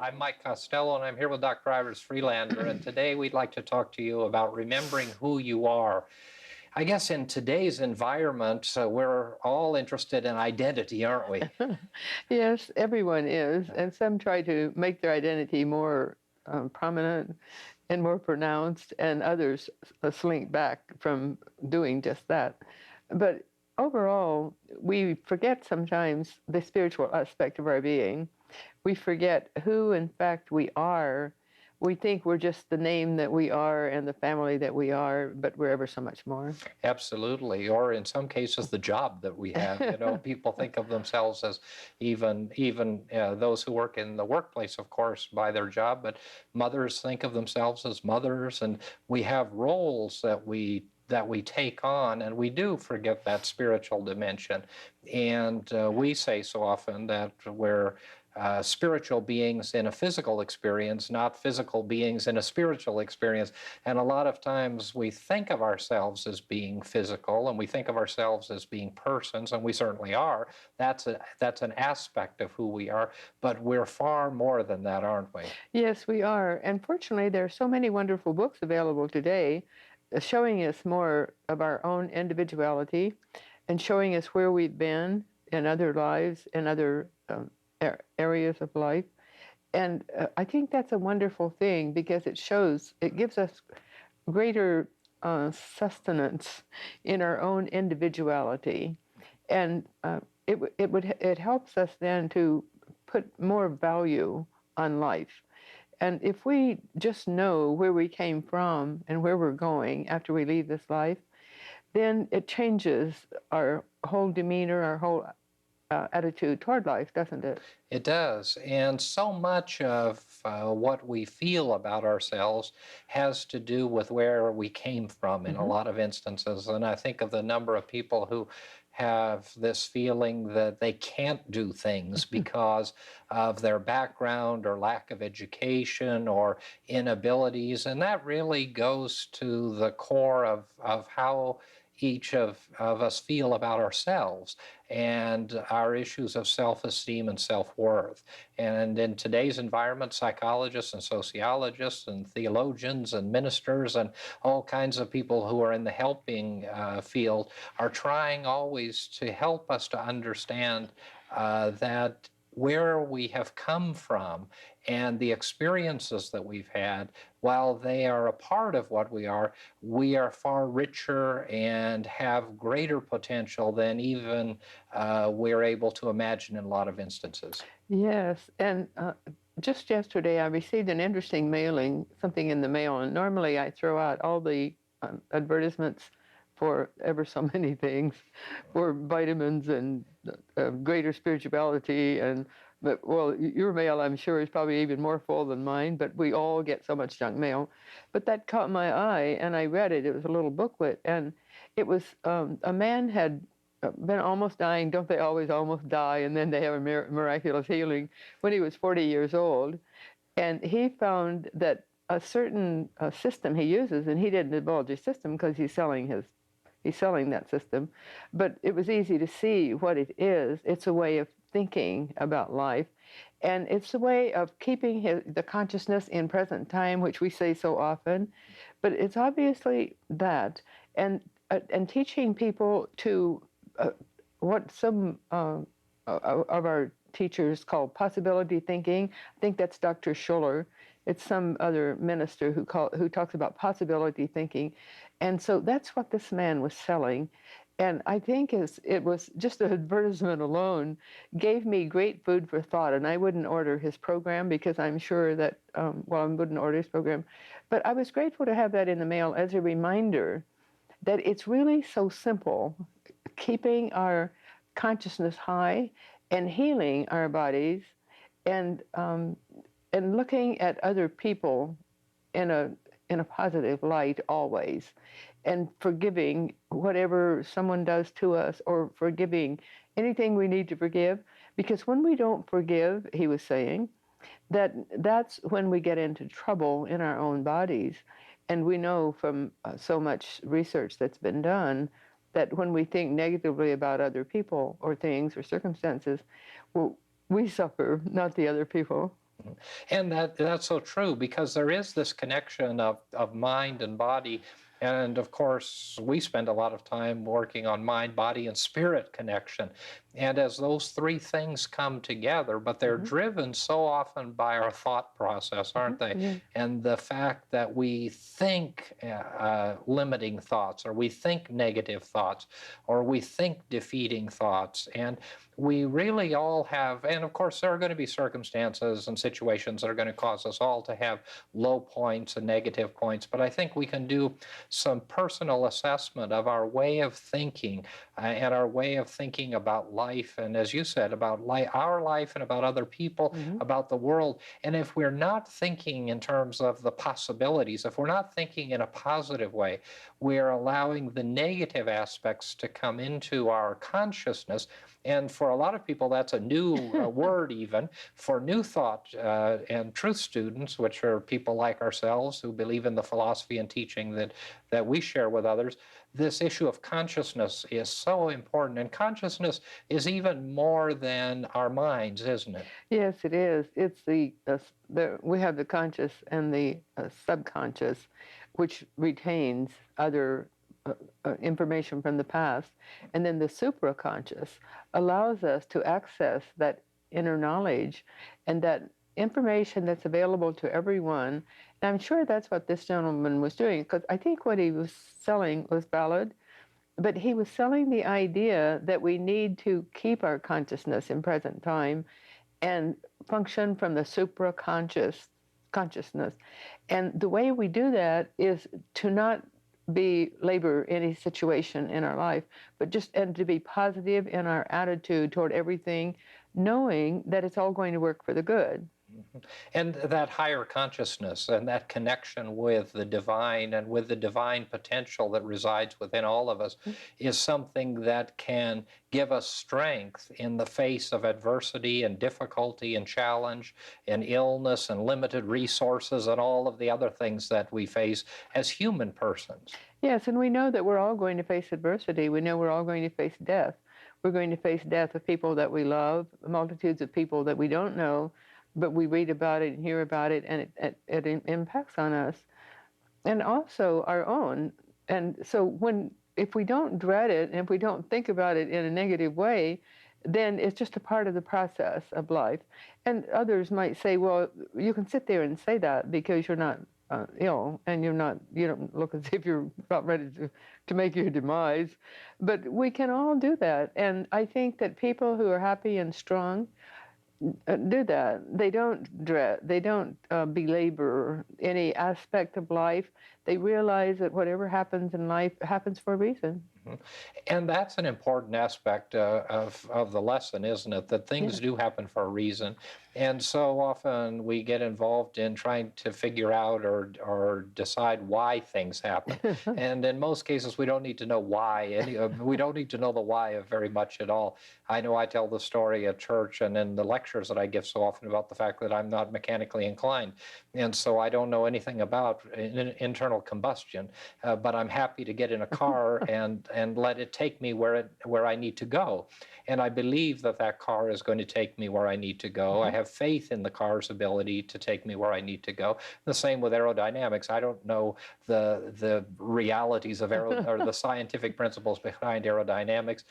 I'm Mike Costello, and I'm here with Dr. Ivers Freelander, and today we'd like to talk to you about remembering who you are. I guess in today's environment, we're all interested in identity, aren't we? Yes, everyone is, and some try to make their identity more prominent and more pronounced, and others slink back from doing just that. But overall, we forget sometimes the spiritual aspect of our being. We forget who, in fact, we are. We think we're just the name that we are and the family that we are, but we're ever so much more. Absolutely, or in some cases, the job that we have. People think of themselves as even those who work in the workplace, of course, by their job. But mothers think of themselves as mothers, and we have roles that we take on, and we do forget that spiritual dimension. And we say so often that we're spiritual beings in a physical experience, not physical beings in a spiritual experience. And a lot of times we think of ourselves as being physical, and we think of ourselves as being persons, and we certainly are. That's an aspect of who we are, but we're far more than that, aren't we? Yes, we are. And fortunately, there are so many wonderful books available today showing us more of our own individuality and showing us where we've been in other lives, in other areas of life. And I think that's a wonderful thing because it gives us greater sustenance in our own individuality. And it helps us then to put more value on life. And if we just know where we came from and where we're going after we leave this life, then it changes our whole demeanor, our whole attitude toward life, doesn't it? It does. And so much of what we feel about ourselves has to do with where we came from in a lot of instances. And I think of the number of people who have this feeling that they can't do things because of their background or lack of education or inabilities. And that really goes to the core of how each of us feel about ourselves and our issues of self-esteem and self-worth. And in today's environment, psychologists and sociologists and theologians and ministers and all kinds of people who are in the helping field are trying always to help us to understand that where we have come from and the experiences that we've had, while they are a part of what we are far richer and have greater potential than even we're able to imagine in a lot of instances. Yes, and just yesterday I received an interesting mailing, something in the mail, and normally I throw out all the advertisements for ever so many things, for vitamins and greater spirituality, and but well, your mail I'm sure is probably even more full than mine, but we all get so much junk mail. But that caught my eye, and I read it. It was a little booklet, and it was a man had been almost dying. Don't they always almost die and then they have a miraculous healing? When he was 40 years old, and he found that a certain system he uses, and he didn't divulge his system because he's selling that system, but it was easy to see what it is. It's a way of thinking about life, and it's a way of keeping the consciousness in present time, which we say so often, but it's obviously that, and teaching people to what some of our teachers call possibility thinking. I think that's Dr. Schuller. It's some other minister who talks about possibility thinking. And so that's what this man was selling. And I think it was just an advertisement alone gave me great food for thought. And I wouldn't order his program because I'm sure that, I wouldn't order his program. But I was grateful to have that in the mail as a reminder that it's really so simple, keeping our consciousness high and healing our bodies, and and looking at other people in a positive light always, and forgiving whatever someone does to us, or forgiving anything we need to forgive, because when we don't forgive, he was saying, that's when we get into trouble in our own bodies. And we know from so much research that's been done that when we think negatively about other people or things or circumstances, well, we suffer, not the other people. And that's so true because there is this connection of mind and body. And of course, we spend a lot of time working on mind, body, and spirit connection. And as those three things come together, but they're Hmm. driven so often by our thought process, Hmm. aren't they? Yeah. And the fact that we think limiting thoughts, or we think negative thoughts, or we think defeating thoughts. And we really all have, and of course, there are going to be circumstances and situations that are going to cause us all to have low points and negative points. But I think we can do some personal assessment of our way of thinking and our way of thinking about life. And as you said, about our life and about other people, Hmm. about the world. And if we're not thinking in terms of the possibilities, if we're not thinking in a positive way, we're allowing the negative aspects to come into our consciousness. And for a lot of people, that's a new word, even for new thought and truth students, which are people like ourselves who believe in the philosophy and teaching that we share with others. This issue of consciousness is so important. And consciousness is even more than our minds, isn't it? Yes, it is. It's we have the conscious and the subconscious, which retains other information from the past, and then the supraconscious allows us to access that inner knowledge and that information that's available to everyone. And I'm sure that's what this gentleman was doing, because I think what he was selling was valid, but he was selling the idea that we need to keep our consciousness in present time and function from the supraconscious consciousness. And the way we do that is to not be labor any situation in our life, but just and to be positive in our attitude toward everything, knowing that it's all going to work for the good. Mhm. And that higher consciousness and that connection with the divine and with the divine potential that resides within all of us is something that can give us strength in the face of adversity and difficulty and challenge and illness and limited resources and all of the other things that we face as human persons. Yes, and we know that we're all going to face adversity. We know we're all going to face death. We're going to face death of people that we love, multitudes of people that we don't know, but we read about it and hear about it, and it impacts on us, and also our own. And so if we don't dread it and if we don't think about it in a negative way, then it's just a part of the process of life. And others might say, well, you can sit there and say that because you're not ill and you don't look as if you're about ready to make your demise. But we can all do that. And I think that people who are happy and strong do that. They don't dread, they don't belabor any aspect of life. They realize that whatever happens in life happens for a reason. Mhm. And that's an important aspect of the lesson, isn't it? That things Yes. do happen for a reason. And so often we get involved in trying to figure out or decide why things happen. And in most cases, we don't need to know why. We don't need to know the why of very much at all. I know I tell the story at church and in the lectures that I give so often about the fact that I'm not mechanically inclined. And so I don't know anything about internal combustion, but I'm happy to get in a car and let it take me where I need to go. And I believe that that car is going to take me where I need to go. I Mhm. have faith in the car's ability to take me where I need to go. The same with aerodynamics. I don't know the realities of aero or the scientific principles behind aerodynamics,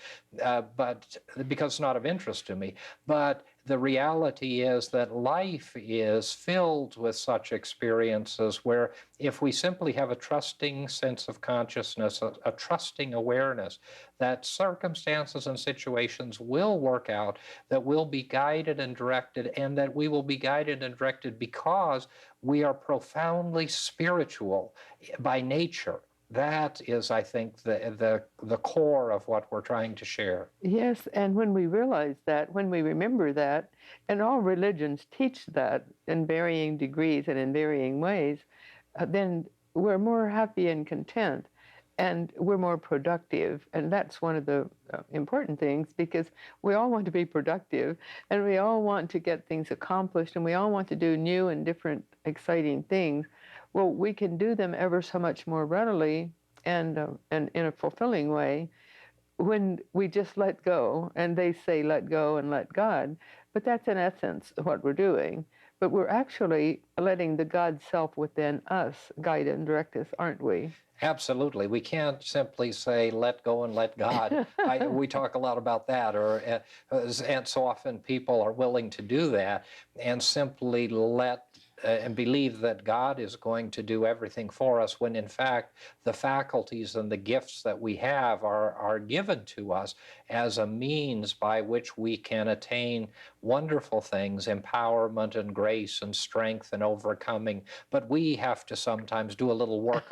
but because it's not of interest to me. But the reality is that life is filled with such experiences where if we simply have a trusting sense of consciousness, a trusting awareness that circumstances and situations will work out, that we'll be guided and directed, and that we will be guided and directed because we are profoundly spiritual by nature. That is, I think, the core of what we're trying to share. Yes, and when we realize that, when we remember that, and all religions teach that in varying degrees and in varying ways, then we're more happy and content and we're more productive. And that's one of the important things because we all want to be productive and we all want to get things accomplished and we all want to do new and different exciting things. Well, we can do them ever so much more readily and in a fulfilling way when we just let go, and they say let go and let God, but that's in essence what we're doing. but we're actually letting the God self within us guide and direct us, aren't we? Absolutely. We can't simply say, let go and let God. We talk a lot about that, and so often people are willing to do that and simply let and believe that God is going to do everything for us, when in fact the faculties and the gifts that we have are given to us as a means by which we can attain wonderful things, empowerment and grace and strength and overcoming. But we have to sometimes do a little work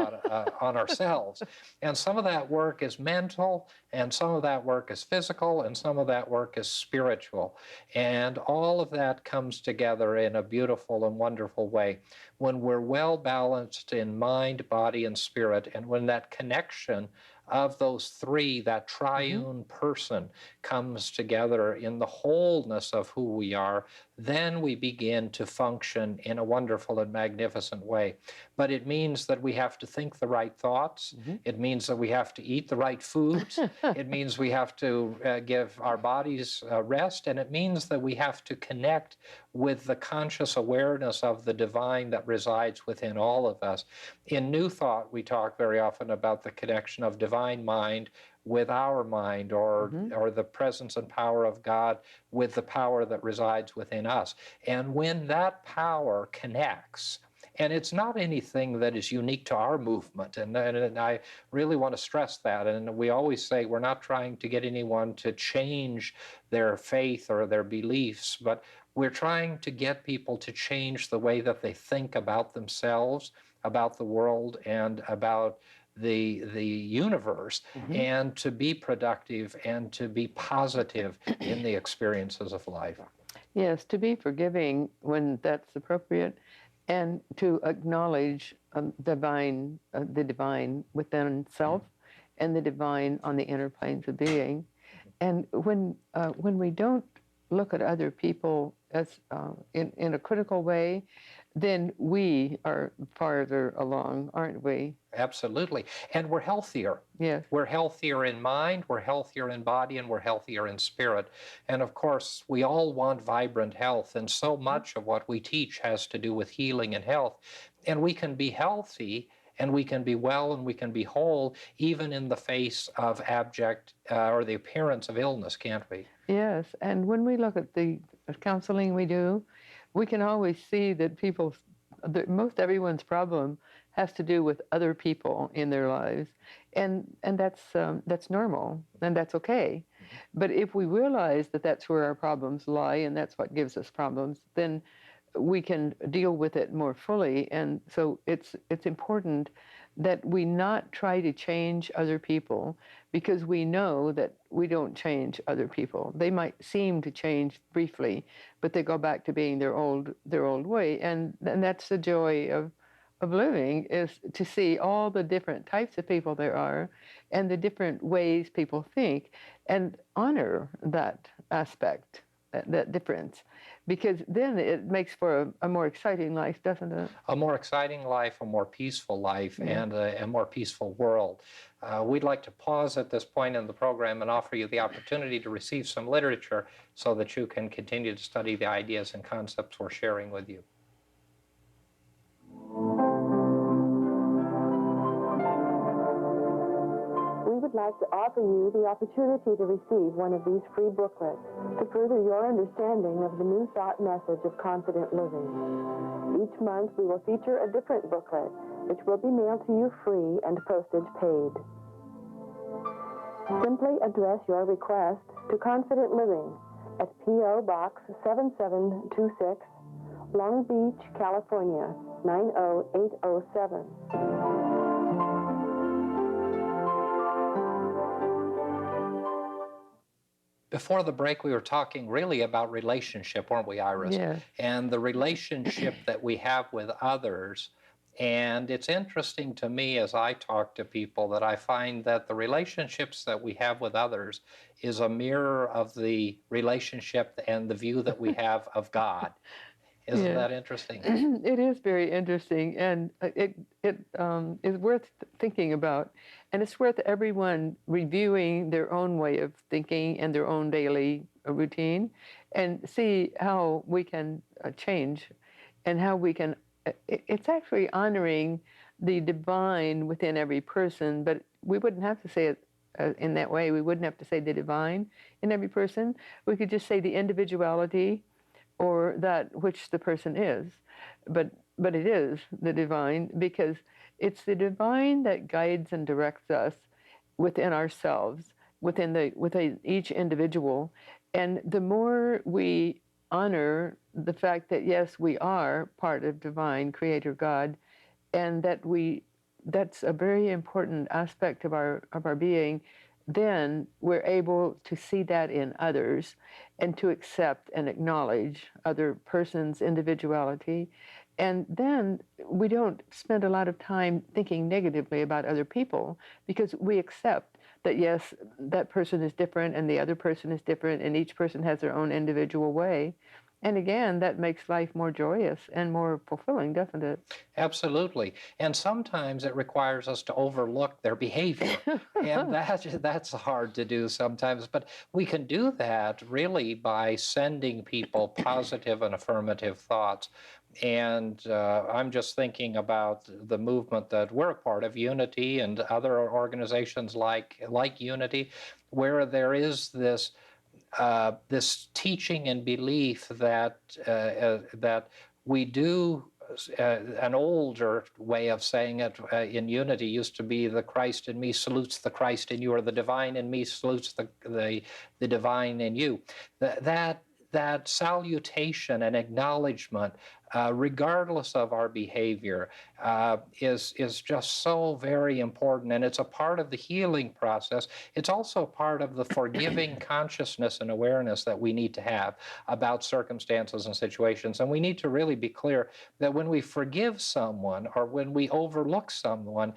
on ourselves. And some of that work is mental, and some of that work is physical, and some of that work is spiritual. And all of that comes together in a beautiful and wonderful way when we're well balanced in mind, body, and spirit, and when that connection of those three, that triune person, comes together in the wholeness of who we are, then we begin to function in a wonderful and magnificent way. But it means that we have to think the right thoughts. It means that we have to eat the right foods. It means we have to give our bodies rest. And it means that we have to connect with the conscious awareness of the divine that resides within all of us. In New Thought, we talk very often about the connection of divine mind with our mind, or the presence and power of God with the power that resides within us. And when that power connects, and it's not anything that is unique to our movement, and I really want to stress that. And we always say we're not trying to get anyone to change their faith or their beliefs, but we're trying to get people to change the way that they think about themselves, about the world, and about the universe, and to be productive and to be positive in the experiences of life. Yes, to be forgiving when that's appropriate, and to acknowledge the divine within self, and the divine on the inner planes of being. And when we don't look at other people as in a critical way, then we are farther along, aren't we? Absolutely. And we're healthier. Yes. We're healthier in mind, we're healthier in body, and we're healthier in spirit. And of course, we all want vibrant health, and so much of what we teach has to do with healing and health. And we can be healthy, and we can be well, and we can be whole, even in the face of abject or the appearance of illness, can't we? Yes, and when we look at the counseling we do, we can always see that most everyone's problem has to do with other people in their lives, and that's normal, and that's okay. But if we realize that that's where our problems lie, and that's what gives us problems, then we can deal with it more fully. And so it's important that we not try to change other people, because we know that we don't change other people. They might seem to change briefly, but they go back to being their old way. And that's the joy of living, is to see all the different types of people there are, and the different ways people think, and honor that aspect, that difference, because then it makes for a more exciting life, doesn't it? A more exciting life, a more peaceful life, and a more peaceful world. We'd like to pause at this point in the program and offer you the opportunity to receive some literature so that you can continue to study the ideas and concepts we're sharing with you. We would like to offer you the opportunity to receive one of these free booklets to further your understanding of the New Thought message of confident living. Each month we will feature a different booklet, which will be mailed to you free and postage paid. Simply address your request to Confident Living at P.O. Box 7726, Long Beach, California, 90807. Before the break, we were talking really about relationship, weren't we, Iris? Yes. And the relationship that we have with others. And it's interesting to me as I talk to people that I find that the relationships that we have with others is a mirror of the relationship and the view that we have of God. Isn't that interesting? It is very interesting, and it is worth thinking about, and it's worth everyone reviewing their own way of thinking and their own daily routine, and see how we can change. and how we can, it's actually honoring the divine within every person, but we wouldn't have to say it in that way. We wouldn't have to say the divine in every person. We could just say the individuality or that which the person is. But it is the divine, because it's the divine that guides and directs us within ourselves, within each individual. And the more we honor the fact that yes, we are part of divine creator God, and that's a very important aspect of our being, then we're able to see that in others and to accept and acknowledge other person's individuality. And then we don't spend a lot of time thinking negatively about other people, because we accept that yes, that person is different and the other person is different and each person has their own individual way. And again, that makes life more joyous and more fulfilling, doesn't it? Absolutely. And sometimes it requires us to overlook their behavior. And that's hard to do sometimes. But we can do that really by sending people positive and affirmative thoughts. And I'm just thinking about the movement that we're a part of, Unity, and other organizations like Unity, where there is this teaching and belief that that we do. An older way of saying it in Unity used to be, the Christ in me salutes the Christ in you, or the divine in me salutes the divine in you. That salutation and acknowledgement, regardless of our behavior, is just so very important, and it's a part of the healing process. It's also part of the forgiving consciousness and awareness that we need to have about circumstances and situations. And we need to really be clear that when we forgive someone or when we overlook someone's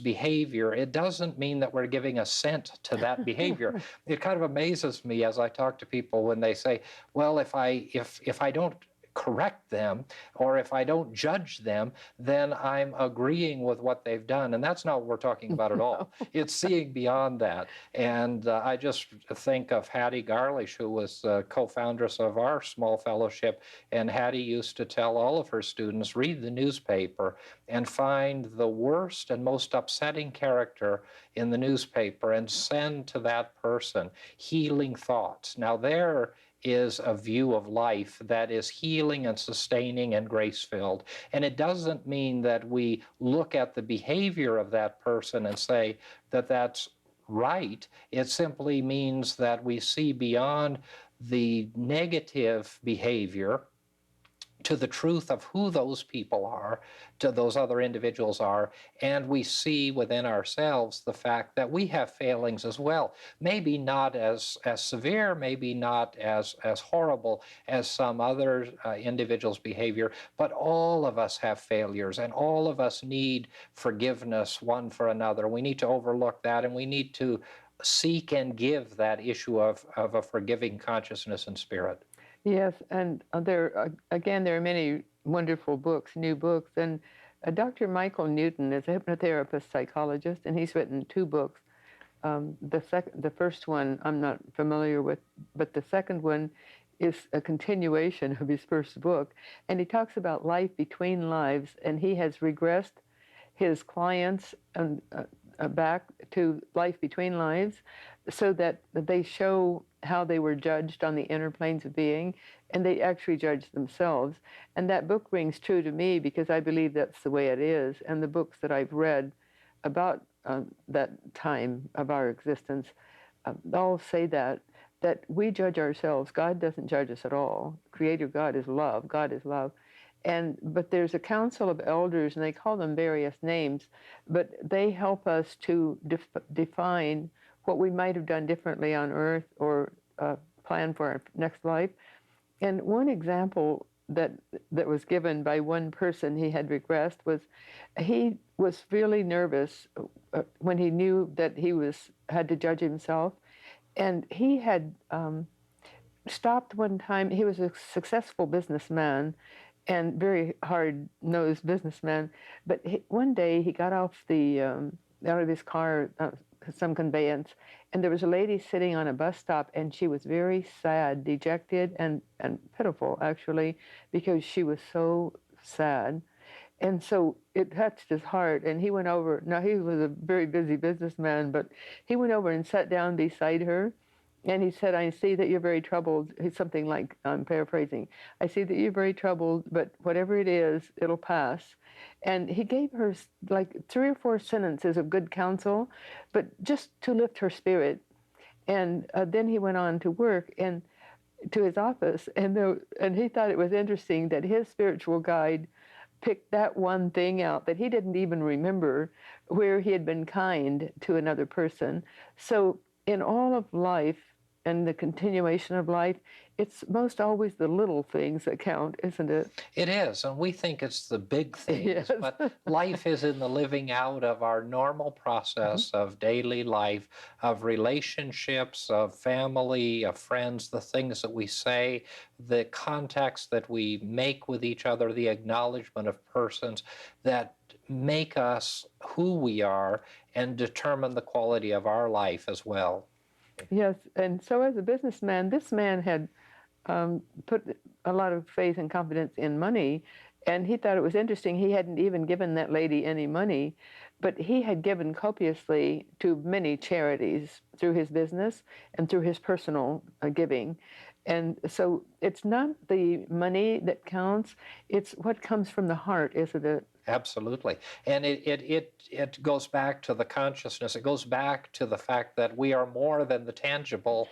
behavior, it doesn't mean that we're giving assent to that behavior. It kind of amazes me as I talk to people when they say, well, if I don't correct them, or if I don't judge them, then I'm agreeing with what they've done. And that's not what we're talking about at all. It's seeing beyond that. And I just think of Hattie Garlish, who was co-foundress of our small fellowship. And Hattie used to tell all of her students, read the newspaper and find the worst and most upsetting character in the newspaper and send to that person healing thoughts. Now, there is a view of life that is healing and sustaining and grace-filled. And it doesn't mean that we look at the behavior of that person and say that that's right. It simply means that we see beyond the negative behavior to the truth of who those people are, to those other individuals are, and we see within ourselves the fact that we have failings as well. Maybe not as severe, maybe not as horrible as some other individuals' behavior, but all of us have failures, and all of us need forgiveness one for another. We need to overlook that, and we need to seek and give that issue of a forgiving consciousness and spirit. Yes, and again, there are many wonderful books, new books, and Dr. Michael Newton is a hypnotherapist psychologist, and he's written two books. The first one I'm not familiar with, but the second one is a continuation of his first book, and he talks about life between lives, and he has regressed his clients back to life between lives, so that they show how they were judged on the inner planes of being, and they actually judge themselves. And that book rings true to me because I believe that's the way it is. And the books that I've read about that time of our existence all say that we judge ourselves. God doesn't judge us at all. Creator God is love. God is love. But there's a council of elders, and they call them various names, but they help us to define what we might have done differently on Earth, or plan for our next life. And one example that was given by one person he had regressed was, he was really nervous when he knew that he had to judge himself, and he had stopped one time. He was a successful businessman and very hard-nosed businessman, but one day he got off out of his car some conveyance, and there was a lady sitting on a bus stop, and she was very sad, dejected, and pitiful, actually, because she was so sad. And so it touched his heart, and he went over. Now, he was a very busy businessman, but he went over and sat down beside her, and he said, I see that you're very troubled. It's something like, I'm paraphrasing, I see that you're very troubled, but whatever it is, it'll pass. And he gave her like 3 or 4 sentences of good counsel, but just to lift her spirit. And then he went on to work and to his office, and he thought it was interesting that his spiritual guide picked that one thing out that he didn't even remember, where he had been kind to another person. So in all of life and the continuation of life, it's most always the little things that count, isn't it? It is, and we think it's the big things, Yes. but life is in the living out of our normal process of daily life, of relationships, of family, of friends, the things that we say, the contacts that we make with each other, the acknowledgement of persons that make us who we are and determine the quality of our life as well. Yes, and so as a businessman, this man had put a lot of faith and confidence in money, and he thought it was interesting. He hadn't even given that lady any money, but he had given copiously to many charities through his business and through his personal giving. And so it's not the money that counts, it's what comes from the heart, isn't it? Absolutely. And it goes back to the consciousness. It goes back to the fact that we are more than the tangible,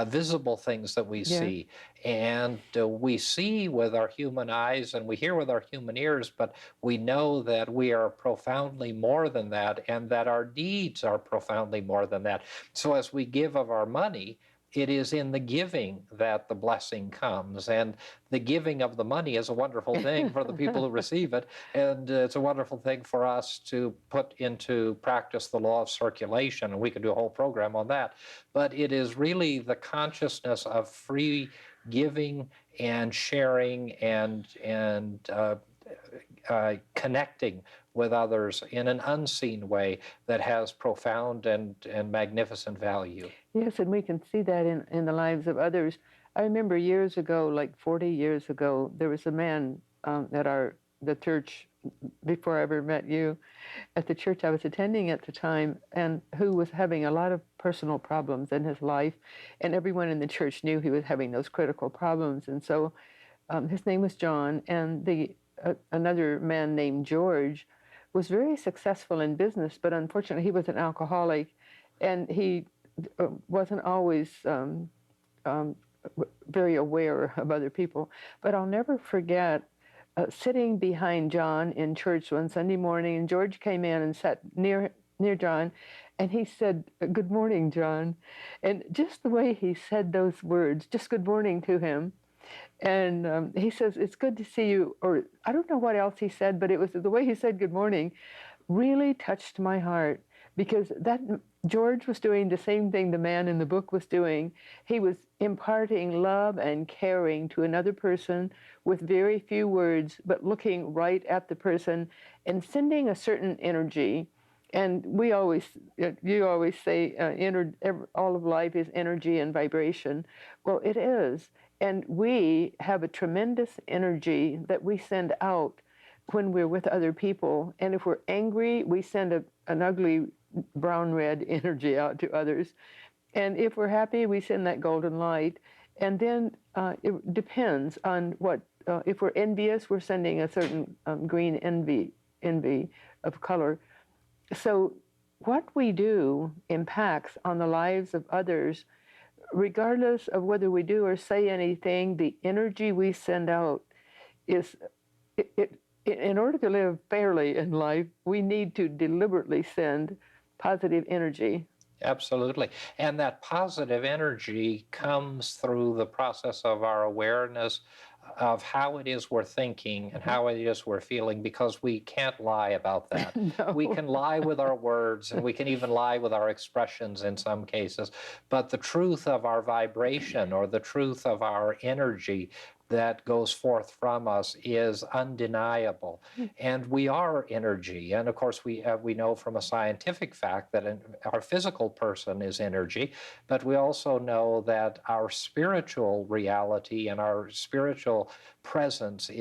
visible things that we Yes. see. And we see with our human eyes and we hear with our human ears, but we know that we are profoundly more than that, and that our deeds are profoundly more than that. So as we give of our money, it is in the giving that the blessing comes. And the giving of the money is a wonderful thing for the people who receive it. And it's a wonderful thing for us to put into practice the law of circulation. And we could do a whole program on that. But it is really the consciousness of free giving and sharing and connecting with others in an unseen way that has profound and magnificent value. Yes, and we can see that in the lives of others. I remember years ago, like 40 years ago, there was a man at the church, before I ever met you, at the church I was attending at the time, and who was having a lot of personal problems in his life, and everyone in the church knew he was having those critical problems. And so his name was John, and another man named George was very successful in business, but unfortunately he was an alcoholic, and he wasn't always very aware of other people. But I'll never forget sitting behind John in church one Sunday morning, and George came in and sat near John, and he said, "Good morning, John." And just the way he said those words, just good morning to him. And he says, "It's good to see you," or I don't know what else he said, but it was the way he said good morning really touched my heart, because that George was doing the same thing the man in the book was doing. He was imparting love and caring to another person with very few words, but looking right at the person and sending a certain energy. And you always say all of life is energy and vibration. Well, it is. And we have a tremendous energy that we send out when we're with other people. And if we're angry, we send an ugly brown-red energy out to others. And if we're happy, we send that golden light. And then it depends on what, if we're envious, we're sending a certain green envy of color. So what we do impacts on the lives of others, regardless of whether we do or say anything. The energy we send out is, in order to live fairly in life, we need to deliberately send positive energy. Absolutely. And that positive energy comes through the process of our awareness of how it is we're thinking and how it is we're feeling, because we can't lie about that. No. We can lie with our words, and we can even lie with our expressions in some cases. But the truth of our vibration, or the truth of our energy, that goes forth from us is undeniable. And we are energy. And of course, we know from a scientific fact that our physical person is energy, but we also know that our spiritual reality and our spiritual presence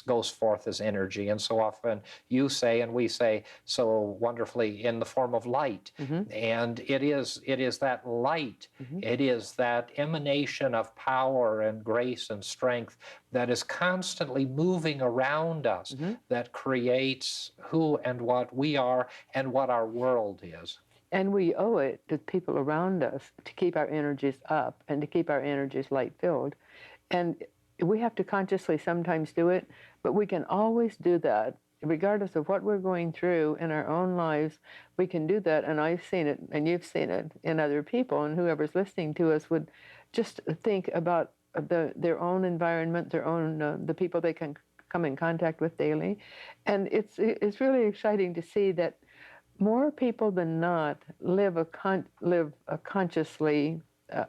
goes forth as energy. And so often you say, and we say so wonderfully, in the form of light. And it is that light, it is that emanation of power and grace and strength that is constantly moving around us, that creates who and what we are and what our world is. And we owe it to people around us to keep our energies up and to keep our energies light-filled. And we have to consciously sometimes do it, but we can always do that. Regardless of what we're going through in our own lives, we can do that. And I've seen it, and you've seen it in other people, and whoever's listening to us would just think about their own environment, their own the people they can come in contact with daily. And it's really exciting to see that more people than not live a consciously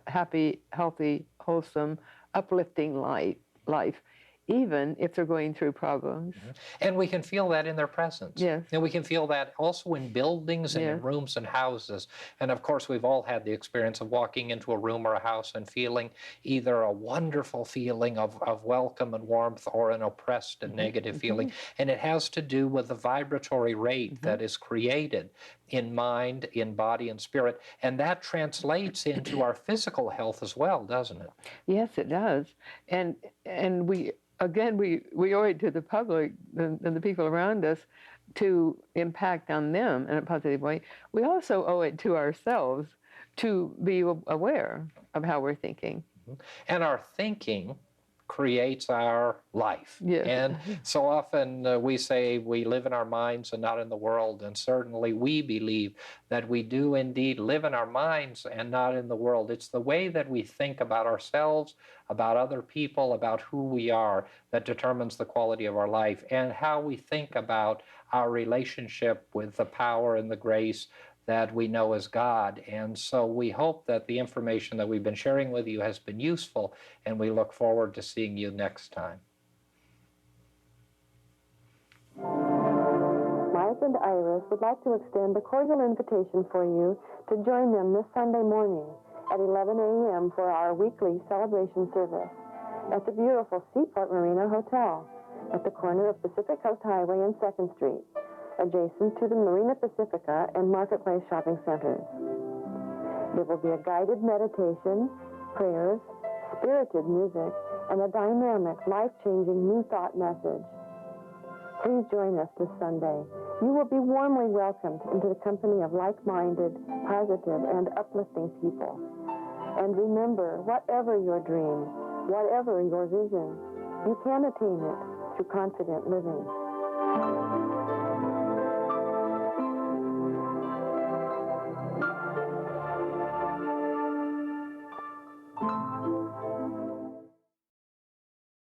happy, healthy, wholesome, uplifting life, even if they're going through problems. And we can feel that in their presence. Yes. And we can feel that also in buildings and in rooms and houses. And of course, we've all had the experience of walking into a room or a house and feeling either a wonderful feeling of welcome and warmth or an oppressed and negative feeling. And it has to do with the vibratory rate that is created in mind, in body, and spirit. And that translates into our physical health as well, doesn't it? Yes, it does. And we owe it to the public and the people around us to impact on them in a positive way. We also owe it to ourselves to be aware of how we're thinking. And our thinking creates our life. Yes. And so often we say we live in our minds and not in the world. And certainly we believe that we do indeed live in our minds and not in the world. It's the way that we think about ourselves, about other people, about who we are, that determines the quality of our life, and how we think about our relationship with the power and the grace that we know as God. And so we hope that the information that we've been sharing with you has been useful, and we look forward to seeing you next time. Mike and Iris would like to extend a cordial invitation for you to join them this Sunday morning at 11 a.m. for our weekly celebration service at the beautiful Seaport Marina Hotel at the corner of Pacific Coast Highway and 2nd Street, adjacent to the Marina Pacifica and Marketplace shopping centers. There will be a guided meditation, prayers, spirited music, and a dynamic, life-changing New Thought message. Please join us this Sunday. You will be warmly welcomed into the company of like-minded, positive, and uplifting people. And remember, whatever your dream, whatever your vision, you can attain it through confident living.